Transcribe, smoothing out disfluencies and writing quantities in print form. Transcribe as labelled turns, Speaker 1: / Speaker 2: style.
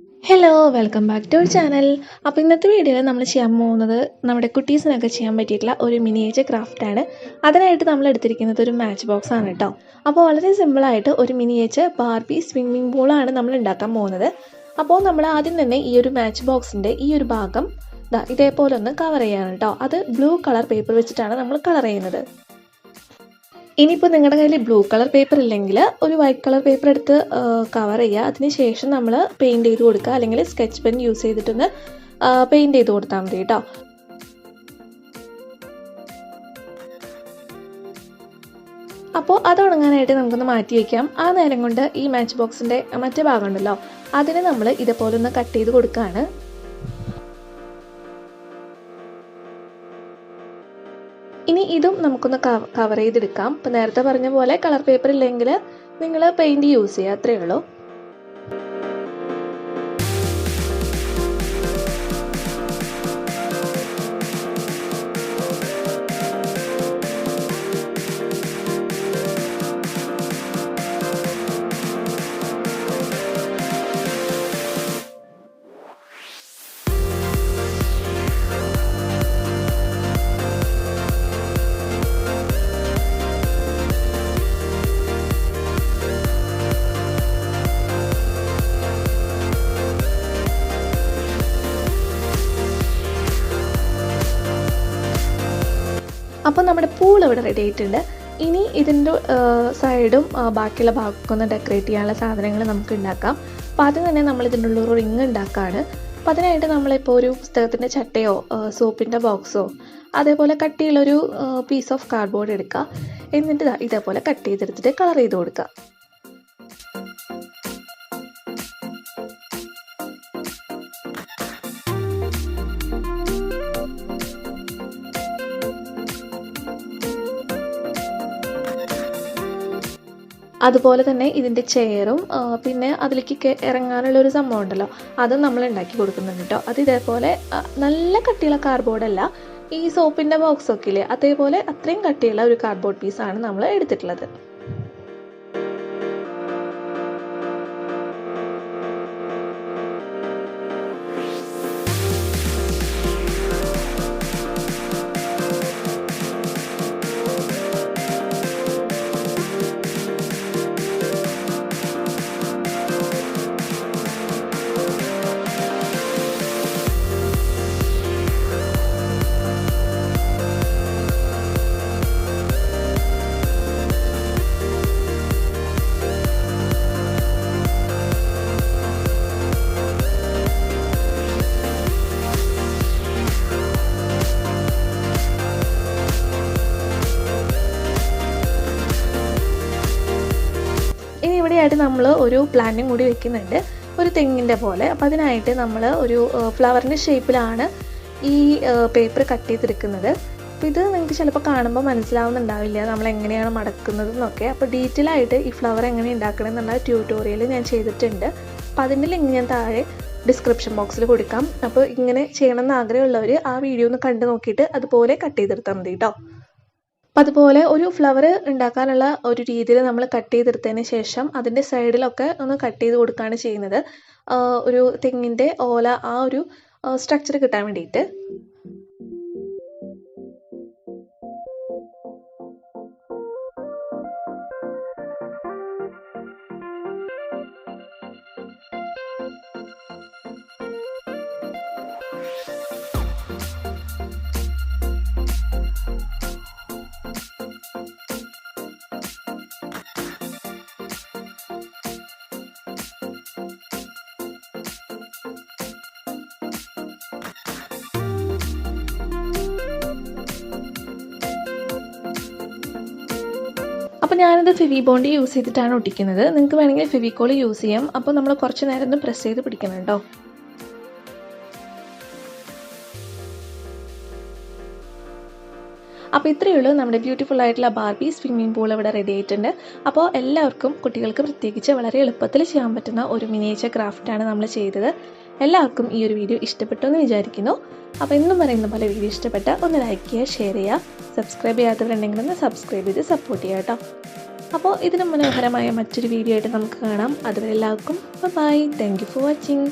Speaker 1: Hello welcome back to our channel. അപ്പോൾ ഇന്നത്തെ വീഡിയോയിൽ നമ്മൾ ചെയ്യാൻ പോകുന്നത് നമ്മുടെ കുട്ടീസിനൊക്കെ ചെയ്യാൻ പറ്റിയിട്ടുള്ള ഒരു മിനിയേച്ചർ ക്രാഫ്റ്റാണ്. അതിനായിട്ട് നമ്മൾ എടുത്തിരിക്കുന്നത് ഒരു മാച്ച് ബോക്സ് ആണ് കേട്ടോ. അപ്പോൾ വളരെ സിമ്പിളായിട്ട് ഒരു മിനിയേച്ചർ ബാർബി സ്വിമ്മിംഗ് പൂളാണ് നമ്മൾ ഉണ്ടാക്കാൻ പോകുന്നത്. അപ്പോൾ നമ്മൾ ആദ്യം തന്നെ ഈ ഒരു മാച്ച് ബോക്സിൻ്റെ ഈ ഒരു ഭാഗം ഇതേപോലെ ഒന്ന് കവർ ചെയ്യാണ് കേട്ടോ. അത് ബ്ലൂ കളർ പേപ്പർ വെച്ചിട്ടാണ് നമ്മൾ കളർ ചെയ്യുന്നത്. ഇനിയിപ്പോൾ നിങ്ങളുടെ കയ്യിൽ ബ്ലൂ കളർ പേപ്പർ ഇല്ലെങ്കിൽ ഒരു വൈറ്റ് കളർ പേപ്പർ എടുത്ത് കവർ ചെയ്യുക. അതിനുശേഷം നമ്മൾ പെയിൻറ്റ് ചെയ്ത് കൊടുക്കുക, അല്ലെങ്കിൽ സ്കെച്ച് പെൻ യൂസ് ചെയ്തിട്ടൊന്ന് പെയിൻറ്റ് ചെയ്ത് കൊടുത്താൽ മതി കേട്ടോ. അപ്പോൾ അത് ഉണങ്ങാനായിട്ട് നമുക്കൊന്ന് മാറ്റി വയ്ക്കാം. ആ നേരം കൊണ്ട് ഈ മാച്ച് ബോക്സിൻ്റെ മറ്റേ ഭാഗം ഉണ്ടല്ലോ, അതിന് നമ്മൾ ഇതേപോലെ ഒന്ന് കട്ട് ചെയ്ത് കൊടുക്കുകയാണ്. ഇനി ഇതും നമുക്കൊന്ന് കവർ ചെയ്തെടുക്കാം. ഇപ്പം നേരത്തെ പറഞ്ഞ പോലെ കളർ പേപ്പർ ഇല്ലെങ്കിൽ നിങ്ങൾ പെയിൻറ് യൂസ് ചെയ്യുക, അത്രയേ ഉള്ളൂ. അപ്പോൾ നമ്മുടെ പൂൾ ഇവിടെ റെഡി ആയിട്ടുണ്ട്. ഇനി ഇതിൻ്റെ സൈഡും ബാക്കിയുള്ള ഭാഗമൊക്കെ ഒന്ന് ഡെക്കറേറ്റ് ചെയ്യാനുള്ള സാധനങ്ങൾ നമുക്ക് ഉണ്ടാക്കാം. അപ്പോൾ അത് തന്നെ നമ്മൾ ഇതിൻ്റെ ഉള്ള ഒരു റിങ് ഉണ്ടാക്കുകയാണ്. അപ്പോൾ അതിനായിട്ട് നമ്മളിപ്പോൾ ഒരു പുസ്തകത്തിൻ്റെ ചട്ടയോ സോപ്പിൻ്റെ ബോക്സോ അതേപോലെ കട്ടിയുള്ളൊരു പീസ് ഓഫ് കാർഡ്ബോർഡ് എടുക്കുക. എന്നിട്ട് ഇതേപോലെ കട്ട് ചെയ്തെടുത്തിട്ട് കളർ ചെയ്ത് കൊടുക്കുക. അതുപോലെ തന്നെ ഇതിൻ്റെ ചെയറും പിന്നെ അതിലേക്ക് ഇറങ്ങാനുള്ളൊരു സംഭവം ഉണ്ടല്ലോ, അതും നമ്മൾ ഉണ്ടാക്കി കൊടുക്കുന്നുണ്ട് കേട്ടോ. അത് ഇതേപോലെ നല്ല കട്ടിയുള്ള കാർഡ്ബോർഡല്ല, ഈ സോപ്പിൻ്റെ ബോക്സൊക്കെ ഇല്ലേ അതേപോലെ അത്രയും കട്ടിയുള്ള ഒരു കാർഡ്ബോർഡ് പീസാണ് നമ്മൾ എടുത്തിട്ടുള്ളത്. ഇവിടെയായിട്ട് നമ്മൾ ഒരു പ്ലാന്റും കൂടി വെക്കുന്നുണ്ട്, ഒരു തെങ്ങിൻ്റെ പോലെ. അപ്പോൾ അതിനായിട്ട് നമ്മൾ ഒരു ഫ്ലവറിൻ്റെ ഷേപ്പിലാണ് ഈ പേപ്പർ കട്ട് ചെയ്തെടുക്കുന്നത്. അപ്പോൾ ഇത് നിങ്ങൾക്ക് ചിലപ്പോൾ കാണുമ്പോൾ മനസ്സിലാവുന്നുണ്ടാവില്ല നമ്മൾ എങ്ങനെയാണ് മടക്കുന്നത് എന്നൊക്കെ. അപ്പോൾ ഡീറ്റെയിൽ ആയിട്ട് ഈ ഫ്ലവർ എങ്ങനെ ഉണ്ടാക്കണം എന്നുള്ള ട്യൂട്ടോറിയൽ ഞാൻ ചെയ്തിട്ടുണ്ട്. അപ്പോൾ അതിൻ്റെ ലിങ്ക് ഞാൻ താഴെ ഡിസ്ക്രിപ്ഷൻ ബോക്സിൽ കൊടുക്കാം. അപ്പോൾ ഇങ്ങനെ ചെയ്യണമെന്ന് ആഗ്രഹമുള്ളവർ ആ വീഡിയോ ഒന്ന് കണ്ടു നോക്കിയിട്ട് അതുപോലെ കട്ട് ചെയ്തെടുത്താൽ മതി കേട്ടോ. അപ്പം അതുപോലെ ഒരു ഫ്ലവർ ഉണ്ടാക്കാനുള്ള ഒരു രീതിയിൽ നമ്മൾ കട്ട് ചെയ്തെടുത്തതിന് ശേഷം അതിൻ്റെ സൈഡിലൊക്കെ ഒന്ന് കട്ട് ചെയ്ത് കൊടുക്കുകയാണ് ചെയ്യുന്നത്, ഒരു തെങ്ങിൻ്റെ ഓല ആ ഒരു സ്ട്രക്ചർ കിട്ടാൻ വേണ്ടിയിട്ട്. അപ്പോൾ ഞാനിത് ഫെവിബോണ്ട് യൂസ് ചെയ്തിട്ടാണ് ഒട്ടിക്കുന്നത്. നിങ്ങൾക്ക് വേണമെങ്കിൽ ഫെവിക്കോൾ യൂസ് ചെയ്യാം. അപ്പോൾ നമ്മൾ കുറച്ച് നേരം ഒന്ന് പ്രസ് ചെയ്ത് പിടിക്കണം കേട്ടോ. അപ്പോൾ ഇത്രയേ ഉള്ളൂ, നമ്മുടെ ബ്യൂട്ടിഫുൾ ആയിട്ടുള്ള ബാർബി സ്വിമ്മിംഗ് പൂൾ ഇവിടെ റെഡി ആയിട്ടുണ്ട്. അപ്പോൾ എല്ലാവർക്കും, കുട്ടികൾക്ക് പ്രത്യേകിച്ച് വളരെ എളുപ്പത്തിൽ ചെയ്യാൻ പറ്റുന്ന ഒരു മിനിയേച്ചർ ക്രാഫ്റ്റാണ് നമ്മൾ ചെയ്തത്. എല്ലാവർക്കും ഈ ഒരു വീഡിയോ ഇഷ്ടപ്പെട്ടു എന്ന് വിചാരിക്കുന്നു. അപ്പോൾ എന്നും പറയുന്ന പോലെ വീഡിയോ ഇഷ്ടപ്പെട്ട ഒന്ന് ലൈക്ക് ചെയ്യുക, ഷെയർ ചെയ്യുക, സബ്സ്ക്രൈബ് ചെയ്യാത്തവരുണ്ടെങ്കിൽ ഒന്ന് സബ്സ്ക്രൈബ് ചെയ്ത് സപ്പോർട്ട് ചെയ്യുക കേട്ടോ. അപ്പോൾ ഇതിന് മനോഹരമായ മറ്റൊരു വീഡിയോ ആയിട്ട് നമുക്ക് കാണാം. അതുവരെ എല്ലാവർക്കും bye. Thank you for watching.